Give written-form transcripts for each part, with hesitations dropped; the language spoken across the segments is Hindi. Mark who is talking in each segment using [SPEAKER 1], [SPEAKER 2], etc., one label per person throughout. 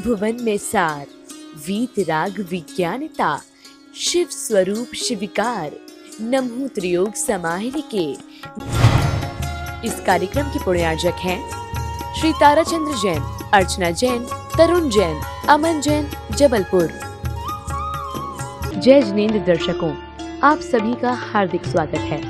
[SPEAKER 1] भुवन में सार, वीत राग विज्ञानता, शिव स्वरूप शिविकार, नमो त्रियोग समाहिके। इस कार्यक्रम के पुण्यार्जक हैं श्री ताराचंद्र जैन, अर्चना जैन, तरुण जैन, अमन जैन, जबलपुर। जय जिनेंद्र दर्शकों, आप सभी का हार्दिक स्वागत है।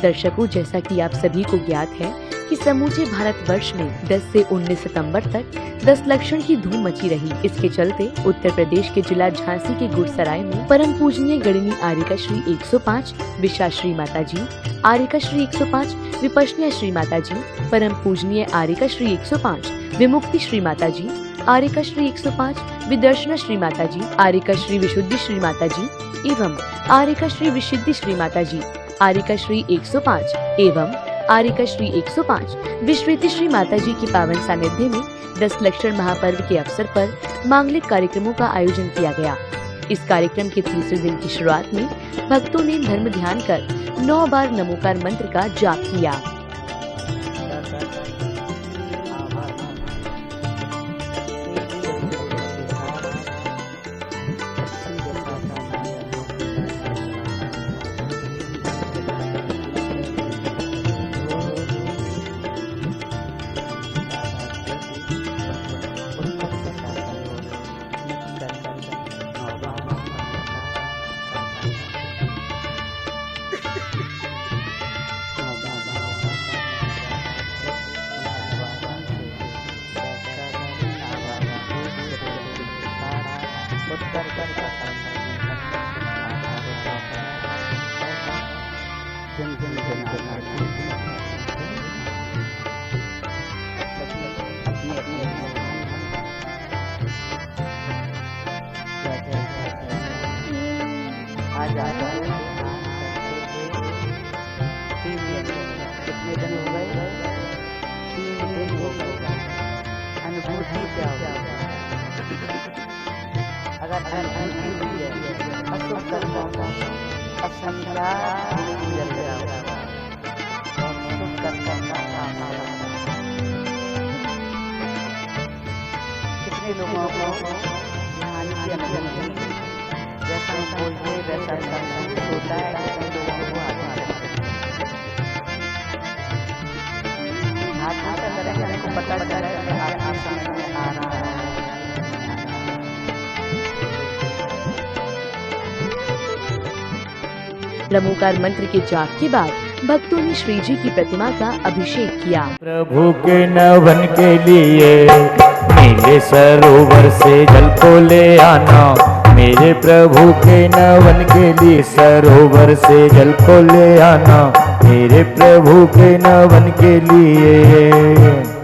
[SPEAKER 1] दर्शकों, जैसा कि आप सभी को ज्ञात है कि समूचे भारतवर्ष में 10 से 19 सितंबर तक 10 लक्षण की धूम मची रही। इसके चलते उत्तर प्रदेश के जिला झांसी के गुड़सराय में परम पूजनीय गणिनी आर्यिका श्री 105 विशा श्री माता जी, आर्यिका श्री 105 विपश्यना श्री माता जी, परम पूजनीय आर्यिका श्री 105 विमुक्ति श्री माता जी, आर्यिका श्री 105 विदर्शना श्री माता जी, आर्यिका श्री विशुद्धि श्री माता जी एवं आर्यिका श्री विशुद्धि श्री माता जी, आर्यिका श्री 105 एवं आर्यिका श्री 105 विश्वती श्री माता जी की पावन सानिध्य में 10 लक्षण महापर्व के अवसर पर मांगलिक कार्यक्रमों का आयोजन किया गया। इस कार्यक्रम के तीसरे दिन की शुरुआत में भक्तों ने धर्म ध्यान कर 9 बार नमोकार मंत्र का जाप किया।
[SPEAKER 2] कितने दिन हो गए? 3 दिन हो गए। अनुभूति क्या हो? अगर अनुभूति हुई है अशुभ कर्मों का असंख्या मिल जाएगा और शुभ कर्मों का आभार। कितने लोगों को ध्यान की अनुभूति जैसा बोलते वैसा करना होता है। कितने लोगों को को पता चला कि आप आसान में आ रहा है।
[SPEAKER 1] नमोकार मंत्र के जाप के बाद भक्तों ने श्री जी की प्रतिमा का अभिषेक किया।
[SPEAKER 3] प्रभु के नवन के लिए नीले सरोवर से जल को ले आना, मेरे प्रभु के नवन के लिए सरोवर से जल को ले आना, मेरे प्रभु के नवन के लिए।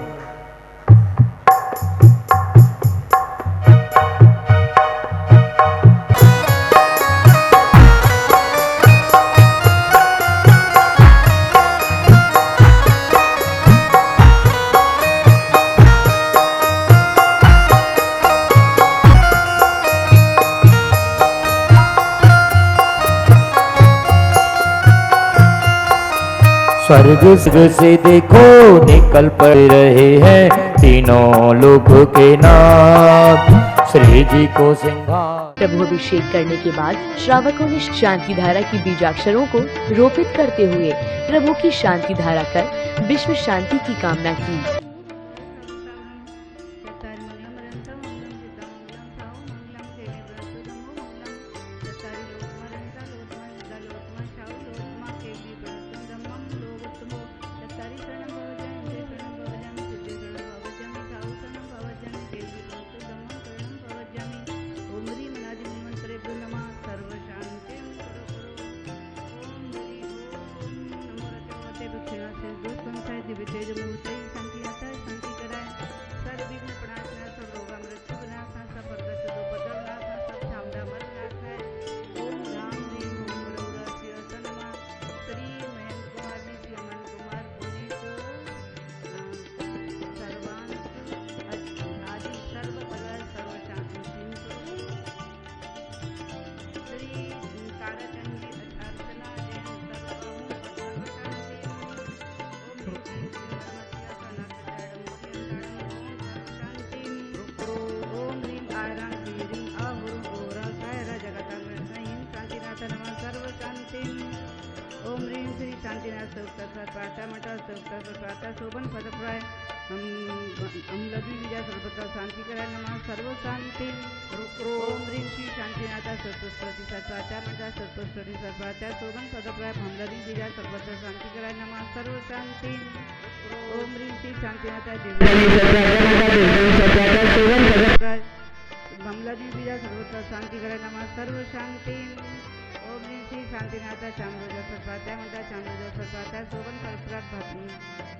[SPEAKER 3] स्वर्ग से देखो निकल पड़ रहे हैं तीनों लोक के नाथ, श्री जी को सिंहासन।
[SPEAKER 1] प्रभु अभिषेक करने के बाद श्रावकों ने शांति धारा की बीजाक्षरों को रोपित करते हुए प्रभु की शांति धारा कर विश्व शांति की कामना की।
[SPEAKER 4] तेज शांति शांतिनाथ सर्वत्र प्रातः मठा सर्वत्र प्रातः शोभन पदप्राय हम लघु विजय सर्वत्र शांति कराय नमः सर्व शांति ओम ह्रीं श्री शांतिनाथा सर्वस्वती सर्वत्र मठा सर्वस्वती सर्वत्र शोभन पदप्राय हम लघु विजय सर्वत्र शांति कराय नमः सर्व शांति ओम ह्रीं श्री शांतिनाथा बमलाजी विजय सर्वत्र शांति कराय नमः सर्व शांति ओम ह्रीं श्री शांतिनाथा चामरोजा सर्वत्र मंडा चामरोजा सर्वत्र शोभन परप्रात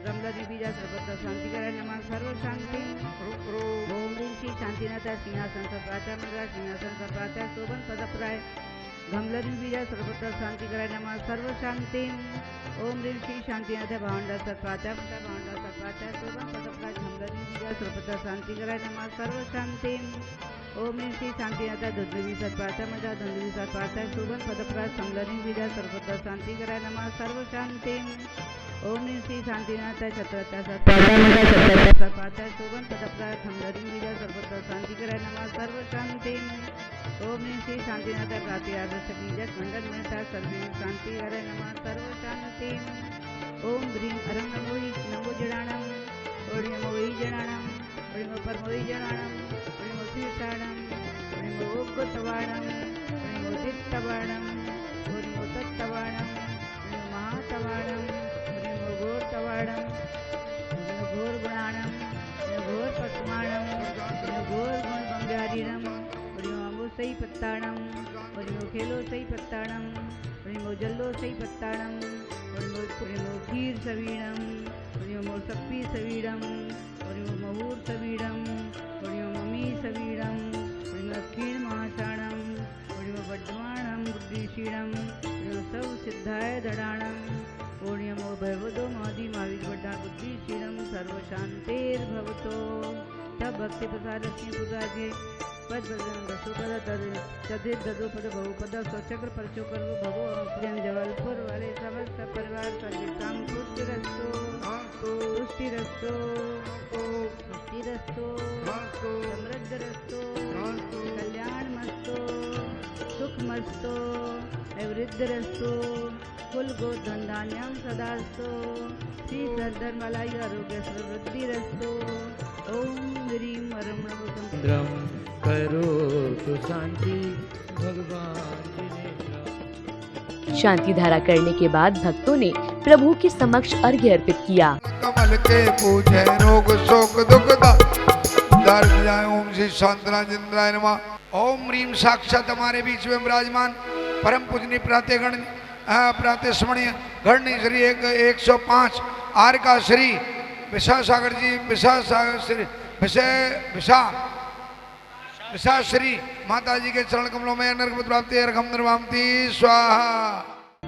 [SPEAKER 4] गमलाजी विजय सर्वत्र शांति कराय नमः सर्व शांति ओम ह्रीं श्री शांतिनाथा सिंहासन सर्वत्र मंडा सिंहासन सर्वत्र शोभन पदप्राय गमलाजी विजय सर्वत्र शांति कराय नमः सर्व शांति ओम ह्रीं श्री शांतिनाथ भावंडा सर्वत्र मंडा भावंडा सर्वत्र शोभन पदप्राय गमलाजी विजय सर्वत्र शांति कराय नमः सर्व शांति ओम ह्रीं श्री शांतिनाथा धुंधवी सत्पाता मजा धुंधवी सत्पाता शोभन पदप्राय समलनी विजय सर्वत्र शांति कराय नमः सर्व शांति ओम ह्रीं श्री शांतिनाथा छत्रता सत्पाता मजा छत्रता सत्पाता शोभन पदप्राय समलनी विजय सर्वत्र शांति कराय नमः सर्व शांति ओम ह्रीं श्री शांतिनाथा प्रातिहार्य बीजक मंडल मेहता सर्वे शांति कराय नमः सर्व शांति ओम ह्रीं अरं नमो जडाणम ओम नमो वै जडाणम ओम नमो परमोई जडाणम तीर्थाणम ओम ओगतवाणम ओम उदितवाणम ओम तत्तवाणम ओम महातवाणम ओम घोरतवाणम ओम घोर गुणाणम ओम घोर पस्माणम ओम घोर गुण बंगारीणम ओम अमो सई पत्ताणम ओम खेलो सई पत्ताणम ओम जल्लो सई पत्ताणम ओम खीर सवीणम ओम सप्पी सवीणम ओम महूर सवीणम सवीरम क्षीण महासाणम वड्वाणम बुद्धिशीणम सौ सिद्धाय दडाणम ओणियमो भैवदो मादि माविद वड्डा बुद्धिशीणम सर्वशांतेर्भवतो तब भक्ति प्रसारस्नि पुजाजे पद वसुपद तदिर ददो पद बहुपद स्वचक्र परचोकर भगो प्रियम जबलपुर वाले समस्त परिवार सर्विताम पुष्टिरस्तो पुष्टिरस्तो पुष्टिरस्तो समृद्धरस्तो कल्याण मस्तो सुख मस्तो वृद्धरस्तो कुल गोधन धान्यम सदास्तो श्री सर्धर्मलाय आरोग्य सर्ववृद्धिरस्तो ओम ह्रीं वरं नमो
[SPEAKER 3] द्रम करो तो शांति भगवान ने
[SPEAKER 1] शांति धारा करने के बाद भक्तों ने प्रभु के समक्ष अर्घ्य अर्पित किया।
[SPEAKER 5] कमल के पूजे रोग शोक दुख दर्द जाए। ओम श्री शांतनाथ इंद्राय नमः। ओम ह्रीं साक्षात हमारे बीच में विराजमान परम पूजनीय प्रातः स्मरणीय गणनी श्री 105 आर का श्री विशासागर जी विशा श्री माता जी के चरण कमलों में नरक प्राप्ति अर्घम निर्वामति स्वाहा।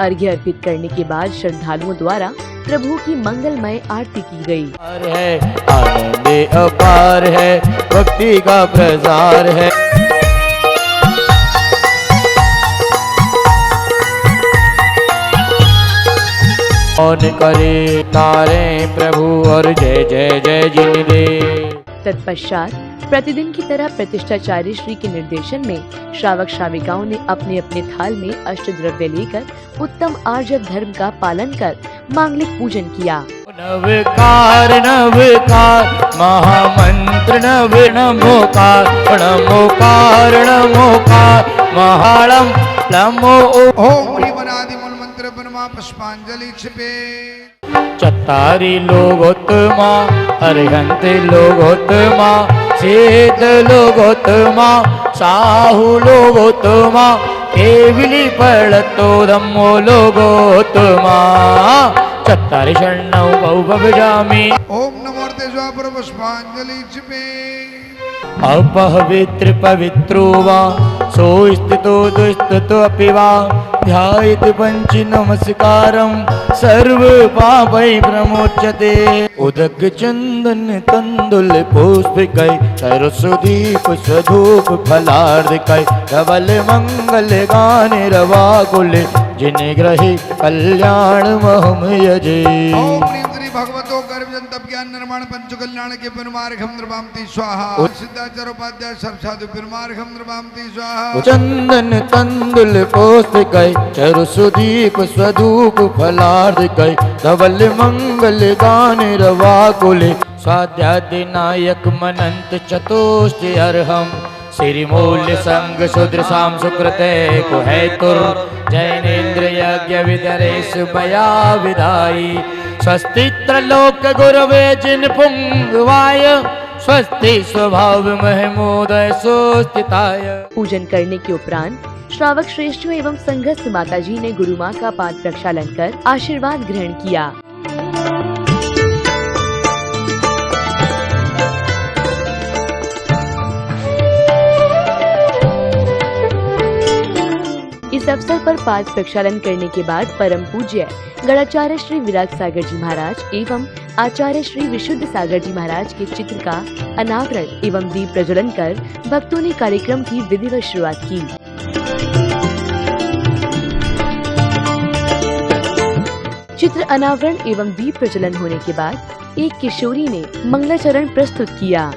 [SPEAKER 1] अर्घ्य अर्पित करने के बाद श्रद्धालुओं द्वारा प्रभु की मंगलमय आरती की गई।
[SPEAKER 3] आनंद अपार है, भक्ति का प्रसार है। कौन करे तारे प्रभु और जय जय जय जिन दे।
[SPEAKER 1] तत्पश्चात प्रतिदिन की तरह प्रतिष्ठाचार्य श्री के निर्देशन में श्रावक श्राविकाओं ने अपने अपने थाल में अष्टद्रव्य लेकर उत्तम आर्य धर्म का पालन कर मांगलिक पूजन किया।
[SPEAKER 3] नवकार नवकार महामंत्र नव नमोकार नमोकार नमोकार महालम नमो।
[SPEAKER 5] ओम अनादि मूल मंत्र ब्रह्मा पुष्पांजलि छिपे।
[SPEAKER 3] चत्तारी लोगोत्तमा अरिहंते लोगोत्तमा सेत लोगोत्तमा साहु लोगोत्तमा केविली पड़तो धम्मो लोगोत्तमा चत्तारि शरणौ बहुभजामि।
[SPEAKER 5] ओम नमो तेजो पुष्पांजलि छिपे।
[SPEAKER 3] अपवित्र पवित्रो वा सो स्थितो दुस्थितो अपि वा ध्यायेत् पंच नमस्कारं सर्व पापै प्रमोच्यते। उदक चंदन तंदुल पुष्पिकै सरस्वदीप स्वधूप फलार्धिकै धवल मंगल गान रवाकुल जिन ग्रहि कल्याण महम यजे।
[SPEAKER 5] ओम भगवतो गर्भजन तप ज्ञान निर्माण पंच कल्याण के पिनुमार्घम नृपामति स्वाहा सिद्धाचार्योपाध्याय सब साधु पिनुमार्घम नृपामति स्वाहा
[SPEAKER 3] चंदन तंदुल पौष्टिकै चरु सुदीप स्वधूप फलार्धिकै धवल मंगल गान रवाकुले स्वाध्याय नायक मनंत चतुष्टि अर्हम श्रीमूल्य संग शूद्र साम सुकृते कुहेतुर जैनेन्द्र यज्ञ विदरेश बया विदाई स्वस्ति त्रलोक गुरवे जिन पुंगवाय स्वस्ति स्वभाव महमोदय सुस्थिताय।
[SPEAKER 1] पूजन करने के उपरांत श्रावक श्रेष्ठों एवं संघस्थ माताजी ने गुरु माँ का पाद प्रक्षालन कर आशीर्वाद ग्रहण किया। इस अवसर पर पाद प्रक्षालन करने के बाद परम पूज्य गणाचार्य श्री विराग सागर जी महाराज एवं आचार्य श्री विशुद्ध सागर जी महाराज के चित्र का अनावरण एवं दीप प्रज्वलन कर भक्तों ने कार्यक्रम की विधिवत शुरुआत की। चित्र अनावरण एवं दीप प्रज्वलन होने के बाद एक किशोरी ने मंगलाचरण प्रस्तुत किया।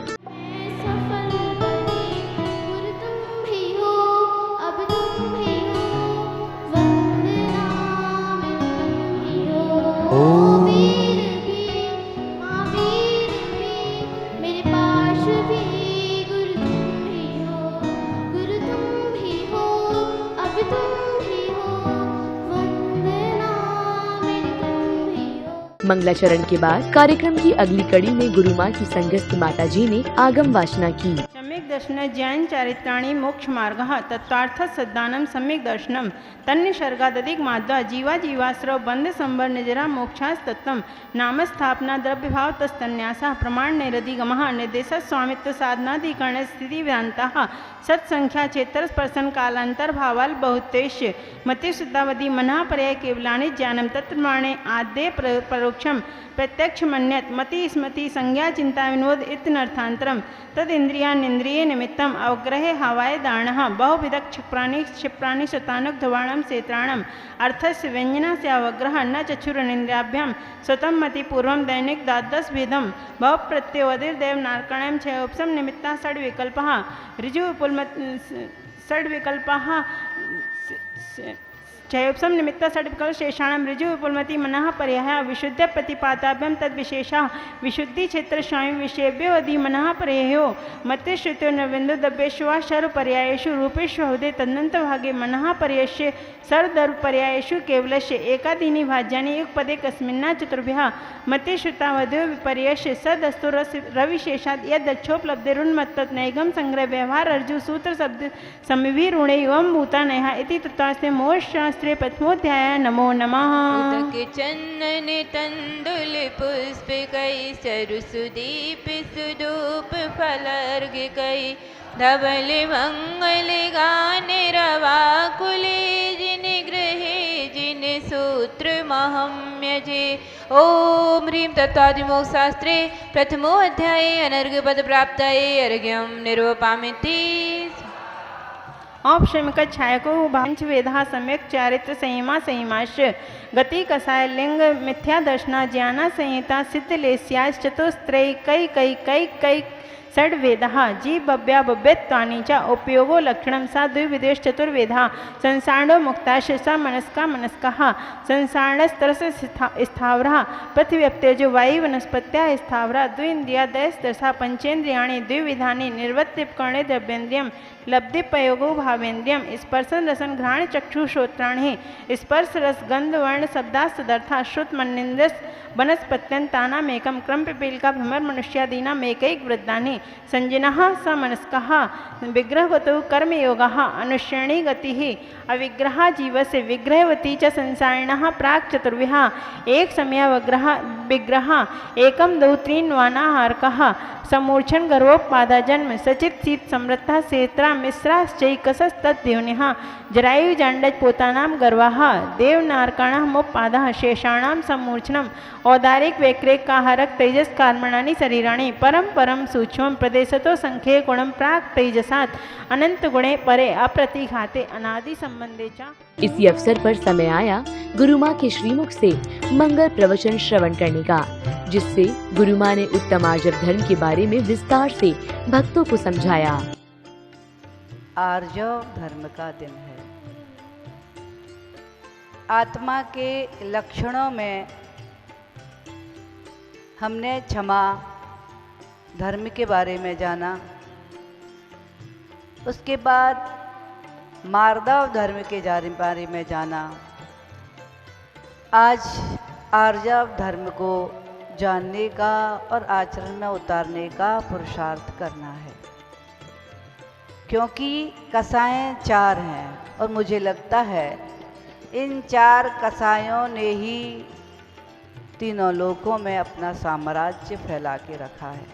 [SPEAKER 1] मंगलाचरण के बाद कार्यक्रम की अगली कड़ी में गुरु माँ की संघस्थ माताजी ने आगम वाचना की।
[SPEAKER 4] सम्यक दर्शन ज्ञान चारित्राणि मोक्ष मार्गः तत्वार्थ सद्दानम सम्यक दर्शनम तन्य शर्गादधिक माध्वा जीवा जीवाश्रव बंध संबर निजरा मोक्षास्तत्वम नाम स्थापना द्रव्य भाव तस्तन्यासः प्रमाण निरधिगमः निर्देश स्वामित्व साधनाधिकरण स्थिति वेदांतः सत्संख्या चेतरस्पर्शन कालांतर भावाल बहुतेष्य मति शुद्धावधि मनः पर्याय केवलानि ज्ञानम तत्प्रमाणे आद्य परोक्षम प्रत्यक्ष मन्यत मति स्मृति संज्ञा चिंता विनोद इत्यर्थांतरम तद इंद्रियानिंद्रिय निमित्तम अवग्रहे हवाय दाणः बहुविधक क्षिप्राणि शतानुक धवाणम सेत्राणम अर्थस्य व्यंजना से अवग्रह न चक्षुरनिंद्रियाभ्याम स्वतम मति पूर्वम दैनिक द्वादश भेदम भव प्रत्यवधिर देव नारकणम क्षयोपसम निमित्ता षड विकल्पः ऋजु षड विकल्पः क्षयोपसम निमित्त षड्विकल्प शेषाणम ऋजु विपुलमति मनः पर्याय विशुद्ध प्रतिपाताभ्यम तद विशेषा विशुद्धि क्षेत्र स्वामी विषयभ्यो अधि मनः पर्यायो मते श्रुतो नवेन्दु दब्येषु शर्व पर्यायेषु रूपेषु हुदे तदनंत भागे मनः पर्ययस्य सर्वदर्भ पर्यायेषु केवलस्य एकादीनि भाज्यानि युगपदे कस्मिन्ना चतुर्भ्यः मते श्रुतावधयो विपर्ययस्य सदस्तु रविशेषात् यदक्षोपलब्धिरुन्मत्तत् नैगम संग्रह व्यवहार अर्जु सूत्र शब्द समिभिरुणे एवं भूतानयः इति तत्त्वास्ते मोक्षशास्त्रे प्रथमोऽध्याय। नमो नमः।
[SPEAKER 6] उदक चंदन तंदुल पुष्प कई सरसुदीप सुधूप फलर्घ कई धवल मंगल गान रवाकुले जिन गृहे जिन सूत्र महम्यजे। ओम ह्रीं तत्त्वादिमोक्ष शास्त्रे प्रथमो अध्याये अनर्घ पद प्राप्तये अर्घ्यं निर्वपामिति।
[SPEAKER 4] औपशमिक छायको भांच वेदा सम्यक चारित्र संयमा संयमाश्च गति कसाय लिंग मिथ्या दर्शना ज्ञाना संहिता सिद्ध लेस्याश्च चतुस्त्रय कई कई कई कई षड वेदः जी बभ्या बभ्यत्वानि च उपयोगो लक्षणं सा द्विविधेश चतुर्वेदः संसारणो मुक्ताश सा मनस्का मनस्कः संसारणस्तरस स्थावरः पृथिव्यप्तेजो वायु वनस्पत्या स्थावरः द्विन्द्रियादयस्तरसा पंचेन्द्रियाणि द्विविधानि निर्वृत्तिपकरणे द्रव्येन्द्रियं लब्धिपयोगो भावेन्द्रियम स्पर्शन रसन घ्राण चक्षु श्रोत्राणि स्पर्श रस गंध वर्ण शब्दास्तदर्था श्रुत मन्निंद्रस वनस्पत्यंतानामेकं क्रम पिपीलिका भ्रमर मनुष्यादीनाम् एकैक वृद्धानि संजिनः स मनस्कः विग्रहगतो कर्मयोगः अनुश्रेणी गतिः अविग्रहा जीवस्य विग्रहवती च संसारिणः प्राक् चतुर्भ्यः एक समय विग्रह एकम दौ त्रीन् वानाहारकः समूर्छन गर्भोपादा जन्म सचित शीत समृद्धा सेत्रा मिश्राश्चैकसस्तद्योनिः जरायु जांडज पोतानां गर्वाः देवनारकाणां मुपादाः शेषाणां समूर्छनम् औदारिक वैक्रेक काहारक तेजस कर्मणानि शरीराणि परम परम सूक्ष्म
[SPEAKER 7] पूर्वं प्रदेशतो संख्ये गुणं प्राक् तेजसात् अनंत गुणे परे अप्रतिघाते अनादि संबंधे च।
[SPEAKER 1] इसी अवसर पर समय आया गुरु माँ के श्रीमुख से मंगल प्रवचन श्रवण करने का, जिससे गुरु माँ ने उत्तम आर्जव धर्म के बारे में विस्तार से भक्तों को समझाया।
[SPEAKER 2] आर्जव धर्म का दिन है। आत्मा के लक्षणों में हमने क्षमा धर्म के बारे में जाना, उसके बाद मार्दव धर्म के बारे में जाना। आज आर्जव धर्म को जानने का और आचरण में उतारने का पुरुषार्थ करना है, क्योंकि कसाएं 4 हैं और मुझे लगता है इन 4 कसायों ने ही तीनों लोकों में अपना साम्राज्य फैला के रखा है।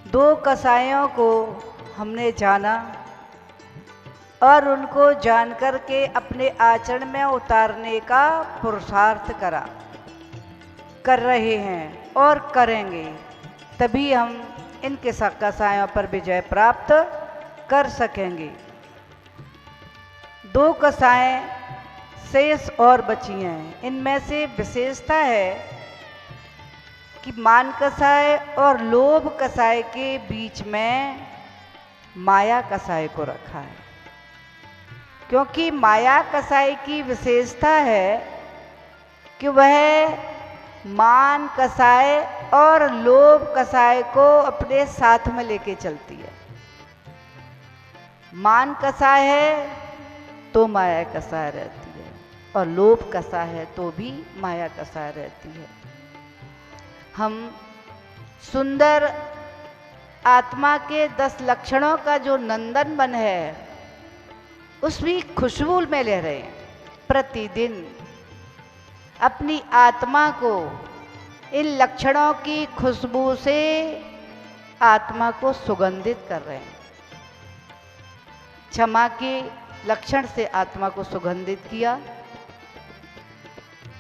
[SPEAKER 2] 2 कसायों को हमने जाना और उनको जानकर के अपने आचरण में उतारने का पुरुषार्थ कर रहे हैं और करेंगे, तभी हम इनके कसायों पर विजय प्राप्त कर सकेंगे। 2 कसाएं शेष और बची हैं। इनमें से विशेषता है कि मान कसाय और लोभ कसाय के बीच में माया कसाय को रखा है, क्योंकि माया कसाय की विशेषता है कि वह मान कसाय और लोभ कसाय को अपने साथ में लेके चलती है। मान कसाय है तो माया कसाय रहती है, और लोभ कसाय है तो भी माया कसाय रहती है। हम सुंदर आत्मा के 10 लक्षणों का जो नंदन वन है उसकी खुशबू में ले रहे हैं। प्रतिदिन अपनी आत्मा को इन लक्षणों की खुशबू से आत्मा को सुगंधित कर रहे हैं। क्षमा के लक्षण से आत्मा को सुगंधित किया,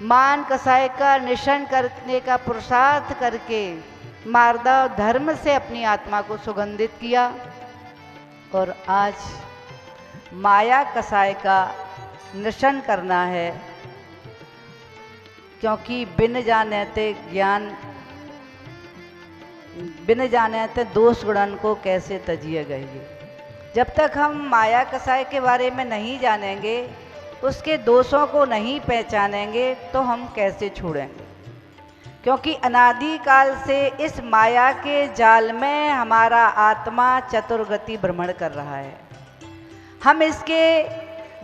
[SPEAKER 2] मान कसाय का निशन करने का पुरुषार्थ करके मार्दव धर्म से अपनी आत्मा को सुगंधित किया, और आज माया कसाय का निशन करना है, क्योंकि बिन जानते ज्ञान, बिन जानते दोष गुणन को कैसे तजिए गए। जब तक हम माया कसाय के बारे में नहीं जानेंगे, उसके दोषों को नहीं पहचानेंगे, तो हम कैसे छोड़ेंगे। क्योंकि अनादि काल से इस माया के जाल में हमारा आत्मा चतुर्गति भ्रमण कर रहा है। हम इसके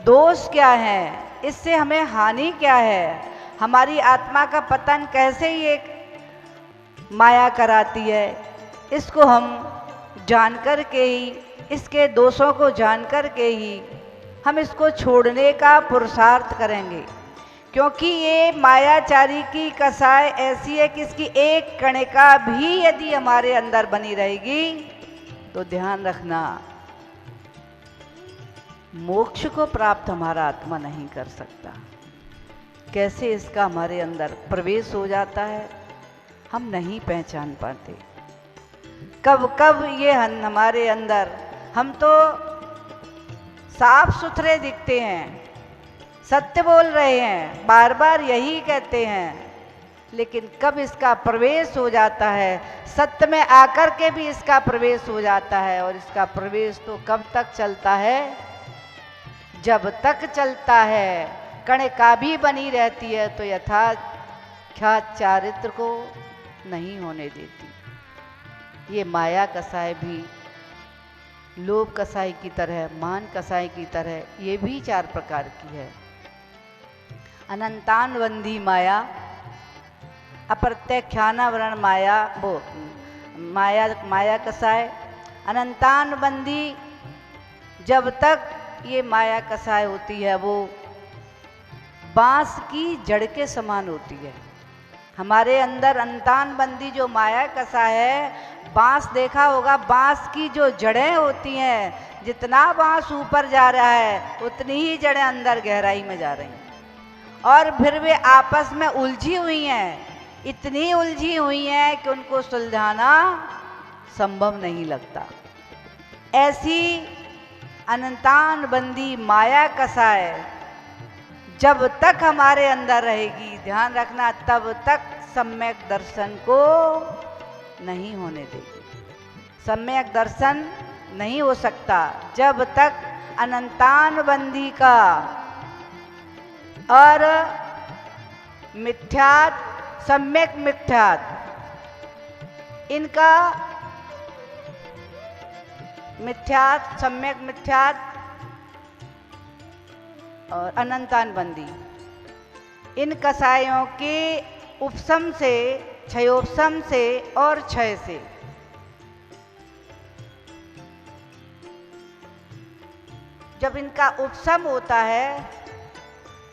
[SPEAKER 2] दोष क्या हैं, इससे हमें हानि क्या है, हमारी आत्मा का पतन कैसे ये माया कराती है, इसको हम जानकर के ही, इसके दोषों को जानकर के ही हम इसको छोड़ने का पुरुषार्थ करेंगे। क्योंकि ये मायाचारी की कसाय ऐसी है कि इसकी एक कणिका भी यदि हमारे अंदर बनी रहेगी तो ध्यान रखना, मोक्ष को प्राप्त हमारा आत्मा नहीं कर सकता। कैसे इसका हमारे अंदर प्रवेश हो जाता है हम नहीं पहचान पाते। कब कब ये हमारे अंदर, हम तो साफ सुथरे दिखते हैं, सत्य बोल रहे हैं, बार बार यही कहते हैं, लेकिन कब इसका प्रवेश हो जाता है, सत्य में आकर के भी इसका प्रवेश हो जाता है। और इसका प्रवेश तो कब तक चलता है, जब तक चलता है कणिका भी बनी रहती है तो यथाख्यात चारित्र को नहीं होने देती। ये माया कसाय भी लोभ कसाई की तरह, मान कसाई की तरह, ये भी 4 प्रकार की है। अनंतानबंधी माया, अप्रत्यख्यानावरण माया, वो माया कसाय। अनंतानबंधी जब तक ये माया कसाय होती है वो बांस की जड़ के समान होती है। हमारे अंदर अंतानबंदी जो माया कसाय है, बांस देखा होगा, बांस की जो जड़ें होती हैं, जितना बांस ऊपर जा रहा है उतनी ही जड़ें अंदर गहराई में जा रही हैं, और फिर वे आपस में उलझी हुई हैं। इतनी उलझी हुई हैं कि उनको सुलझाना संभव नहीं लगता। ऐसी अनंतान बंदी माया कसाय जब तक हमारे अंदर रहेगी, ध्यान रखना, तब तक सम्यक दर्शन को नहीं होने देगी। सम्यक दर्शन नहीं हो सकता जब तक अनंतान बंदी का और मिथ्यात, सम्यक मिथ्यात, इनका मिथ्यात, सम्यक मिथ्यात और अनंतान बंदी, इन कसायों के उपशम से, क्षयोपशम से और क्षय से जब इनका उपशम होता है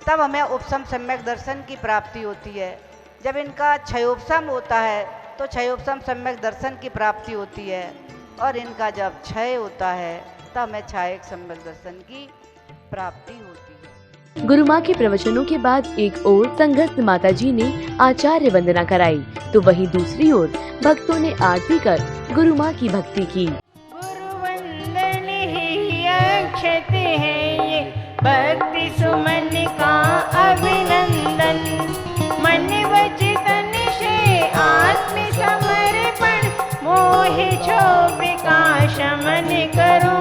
[SPEAKER 2] तब हमें उपशम सम्यक दर्शन की प्राप्ति होती है। जब इनका क्षयोपशम होता है तो क्षयोपशम सम्यक दर्शन की प्राप्ति होती है, और इनका जब क्षय होता है तब हमें छायक सम्यक दर्शन की प्राप्ति होती है।
[SPEAKER 1] गुरु माँ के प्रवचनों के बाद एक ओर संघस्थ माता जी ने आचार्य वंदना कराई, तो वहीं दूसरी ओर भक्तों ने आरती कर गुरु माँ की भक्ति की।
[SPEAKER 7] गुरु वंदन ही अक्षत है ये, भक्ति सुमन का अभिनंदन। मन वचन से आत्म समर्पण, मोह क्षोभ का शमन करो।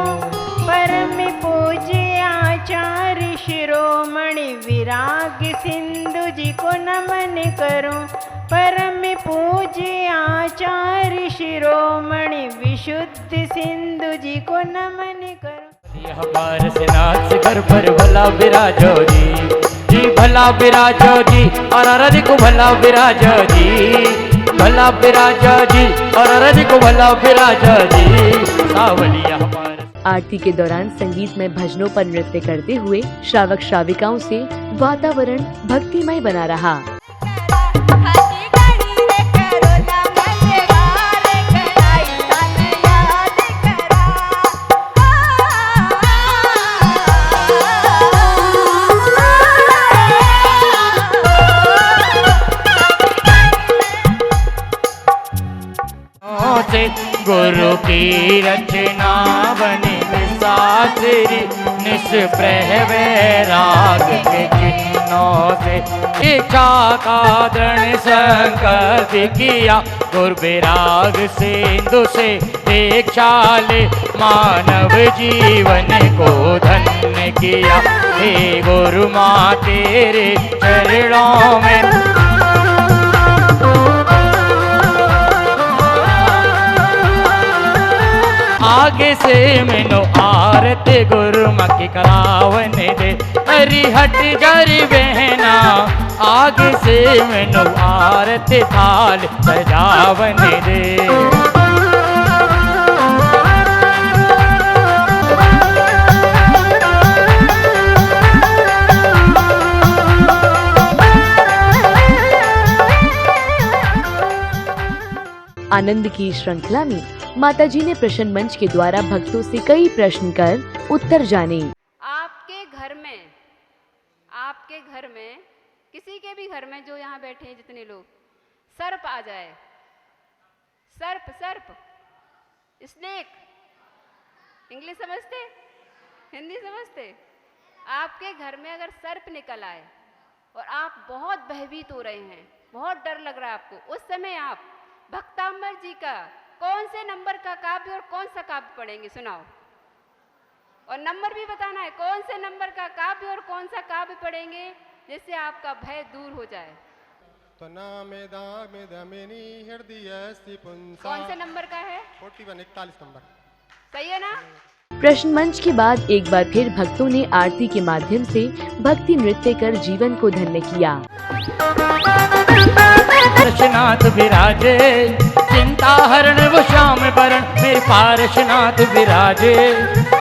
[SPEAKER 7] परम पूज्य आचार्य शिरोमणि विराग सिंधु जी को नमन करो। परम पूज्य आचार्य शिरोमणि विशुद्ध सिंधु जी को नमन करो।
[SPEAKER 3] यह पारसनाथ शिखर पर भला विराजो जी भला विराजो जी, और अरज को भला विराजो जी, भला विराजो जी, और अरज को भला विराजो जी। सावलिया
[SPEAKER 1] आरती के दौरान संगीत में भजनों पर नृत्य करते हुए श्रावक श्राविकाओं से वातावरण भक्तिमय बना रहा।
[SPEAKER 3] गुरु की रचना बनी निशाचरी, निष्प्रह वैराग के चिन्हों से इच्छा का दृढ़ संकल्प किया। गुरु विराग सिंधु से दीक्षा ले मानव जीवन को धन्य किया। हे गुरु माँ तेरे चरणों में आगे से मैनो आरती गुरु माँ की करावन दे। अरे हट जरी बहना, आगे से मैनो आरती थाल सजावन दे।
[SPEAKER 1] आनंद की श्रृंखला में माता जी ने प्रश्न मंच के द्वारा भक्तों से कई प्रश्न कर उत्तर जाने।
[SPEAKER 8] आपके घर में किसी के भी घर में जो यहाँ बैठे हैं जितने लोग, सर्प आ जाए, सर्प स्नेक, इंग्लिश समझते, हिंदी समझते, आपके घर में अगर सर्प निकल आए और आप बहुत भयभीत हो रहे हैं, बहुत डर लग रहा है आपको, उस समय आप भक्तांबर जी का कौन से नंबर का काव्य और कौन सा काव्य पढ़ेंगे, सुनाओ। और नंबर भी बताना है, कौन से नंबर का काव्य और कौन सा काव्य पढ़ेंगे जिससे आपका भय दूर हो जाए। कौन से नंबर का है?
[SPEAKER 9] 41 नंबर।
[SPEAKER 8] सही है ना?
[SPEAKER 1] प्रश्न मंच के बाद एक बार फिर भक्तों ने आरती के माध्यम से भक्ति नृत्य कर जीवन को धन्य किया।
[SPEAKER 3] पारसनाथ विराजे, चिंता हरण वो श्याम वरण, मेरे पारसनाथ विराजे।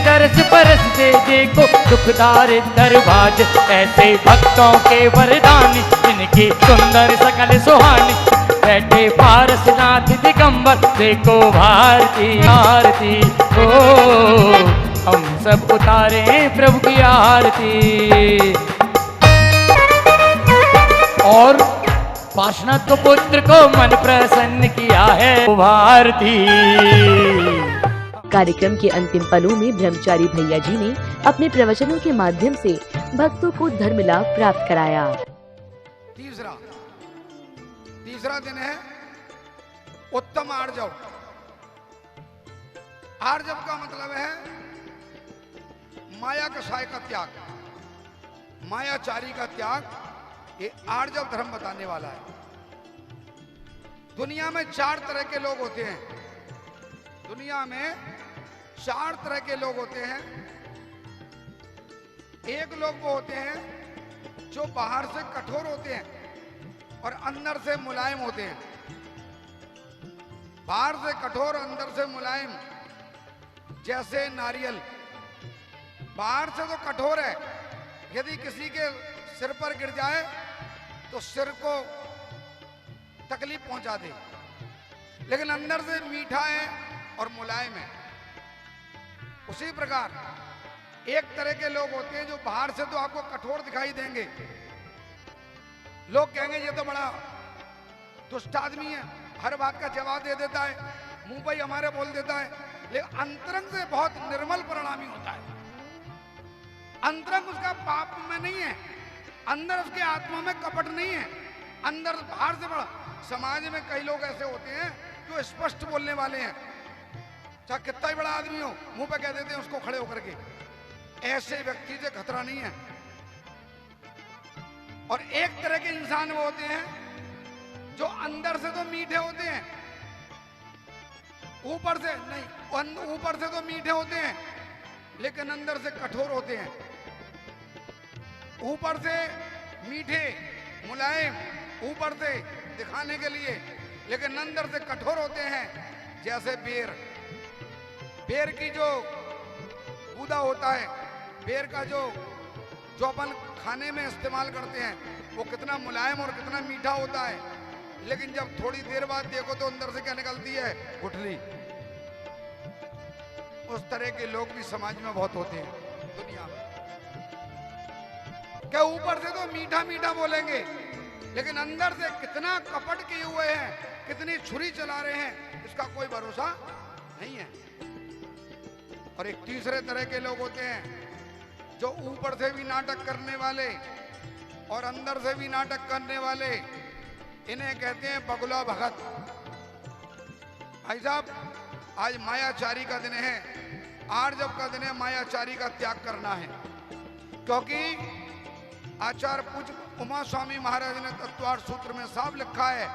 [SPEAKER 3] तरस परस दे देखो दुखदार दरवाज, ऐसे भक्तों के वरदानी, जिनकी सुंदर सकल सुहानी। बैठे पारसनाथ दिगंबर, देखो भारती आरती हो, हम सब उतारे प्रभु की आरती। और पार्षद को पुत्र को मन प्रसन्न किया है भारती।
[SPEAKER 1] कार्यक्रम के अंतिम पलों में ब्रह्मचारी भैया जी ने अपने प्रवचनों के माध्यम से भक्तों को धर्म लाभ प्राप्त कराया।
[SPEAKER 5] तीसरा दिन है उत्तम आर्जव। आर्जव का मतलब है माया कषाय का त्याग, मायाचारी का त्याग। ये आर्जव धर्म बताने वाला है। दुनिया में 4 तरह के लोग होते हैं। दुनिया में 4 तरह के लोग होते हैं। एक लोग वो होते हैं जो बाहर से कठोर होते हैं और अंदर से मुलायम होते हैं। बाहर से कठोर, अंदर से मुलायम, जैसे नारियल। बाहर से तो कठोर है, यदि किसी के सिर पर गिर जाए तो सिर को तकलीफ पहुंचा दे, लेकिन अंदर से मीठा है और मुलायम है। उसी प्रकार एक तरह के लोग होते हैं जो बाहर से तो आपको कठोर दिखाई देंगे, लोग कहेंगे ये तो बड़ा दुष्ट आदमी है, हर बात का जवाब दे देता है, मुंह पर ही हमारे बोल देता है, लेकिन अंतरंग से बहुत निर्मल परिणामी होता है। अंतरंग उसका पाप में नहीं है, अंदर उसके आत्मा में कपट नहीं है, अंदर बाहर से बड़ा। समाज में कई लोग ऐसे होते हैं जो स्पष्ट बोलने वाले हैं, चाहे कितना ही बड़ा आदमी हो मुंह पे कह देते हैं उसको खड़े होकर के। ऐसे व्यक्ति से खतरा नहीं है। और एक तरह के इंसान वो होते हैं जो अंदर से तो मीठे होते हैं, ऊपर से नहीं, ऊपर से तो मीठे होते हैं लेकिन अंदर से कठोर होते हैं। ऊपर से मीठे मुलायम, ऊपर से दिखाने के लिए, लेकिन अंदर से कठोर होते हैं। जैसे बेर, बेर की जो गूदा होता है, बेर का जो अपन खाने में इस्तेमाल करते हैं, वो कितना मुलायम और कितना मीठा होता है, लेकिन जब थोड़ी देर बाद देखो तो अंदर से क्या निकलती है, गुठली। उस तरह के लोग भी समाज में बहुत होते हैं दुनिया में। क्या ऊपर से तो मीठा मीठा बोलेंगे, लेकिन अंदर से कितना कपट किए हुए हैं, कितनी छुरी चला रहे हैं, इसका कोई भरोसा नहीं है। और एक तीसरे तरह के लोग होते हैं जो ऊपर से भी नाटक करने वाले और अंदर से भी नाटक करने वाले, इन्हें कहते हैं बगुला भगत। भाई साहब, आज मायाचारी का दिन है, आर्जव का दिन है। मायाचारी का त्याग करना है, क्योंकि आचार्य पूज्य उमा स्वामी महाराज ने तत्वार्थ सूत्र में साफ लिखा है,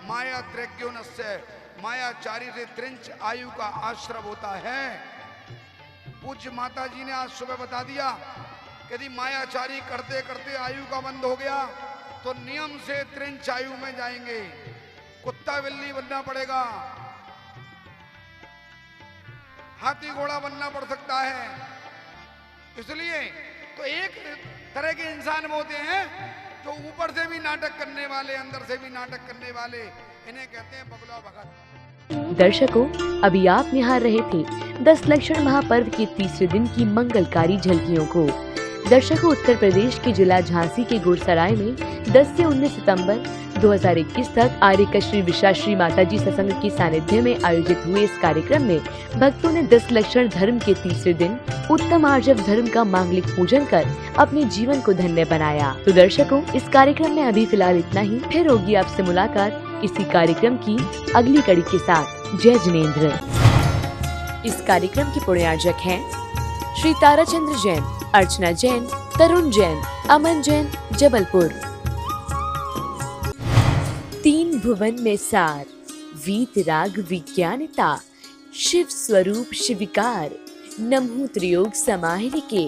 [SPEAKER 5] माया त्रैग्योनस्य, मायाचारी से त्रिंच आयु का आश्रम होता है। पूज्य माता जी ने आज सुबह बता दिया, यदि मायाचारी करते करते आयु का बंद हो गया तो नियम से त्रिंच आयु में जाएंगे, कुत्ता बिल्ली बनना पड़ेगा, हाथी घोड़ा बनना पड़ सकता है। इसलिए तो एक तरह के इंसान होते हैं जो ऊपर से भी नाटक करने वाले, अंदर से भी नाटक करने वाले, इन्हें कहते हैं बगुला भगत।
[SPEAKER 1] दर्शकों, अभी आप निहार रहे थे 10 लक्षण महापर्व के तीसरे दिन की मंगलकारी झलकियों को। दर्शकों, उत्तर प्रदेश के जिला झांसी के गुड़सराय में 10 से 19 सितंबर 2021 तक आर्य कश्री विशाश्री माताजी सत्संग के सानिध्य में आयोजित हुए इस कार्यक्रम में भक्तों ने 10 लक्षण धर्म के तीसरे दिन उत्तम आर्जव धर्म का मांगलिक पूजन कर अपने जीवन को धन्य बनाया। तो दर्शकों, इस कार्यक्रम में अभी फिलहाल इतना ही। फिर होगी आपसे मुलाकात इसी कार्यक्रम की अगली कड़ी के साथ। जय जिनेंद्र। इस कार्यक्रम के पुण्यार्जक हैं श्री ताराचंद्र जैन, अर्चना जैन, तरुण जैन, अमन जैन, जबलपुर। 3 भुवन में सार, वीत राग विज्ञानता, शिव स्वरूप शिविकार, नमो त्रियोग समाहिर के